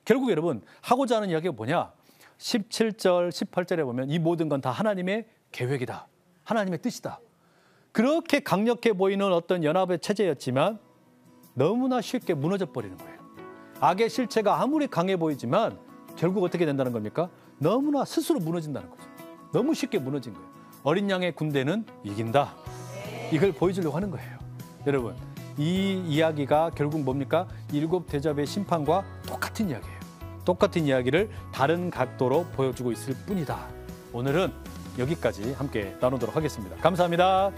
A: 결국 여러분 하고자 하는 이야기가 뭐냐? 17절, 18절에 보면 이 모든 건 다 하나님의 계획이다. 하나님의 뜻이다. 그렇게 강력해 보이는 어떤 연합의 체제였지만 너무나 쉽게 무너져 버리는 거예요. 악의 실체가 아무리 강해 보이지만 결국 어떻게 된다는 겁니까? 너무나 스스로 무너진다는 거죠. 너무 쉽게 무너진 거예요. 어린 양의 군대는 이긴다. 이걸 보여주려고 하는 거예요. 여러분 이 이야기가 결국 뭡니까? 7 대접의 심판과 똑같은 이야기예요. 똑같은 이야기를 다른 각도로 보여주고 있을 뿐이다. 오늘은 여기까지 함께 나누도록 하겠습니다. 감사합니다.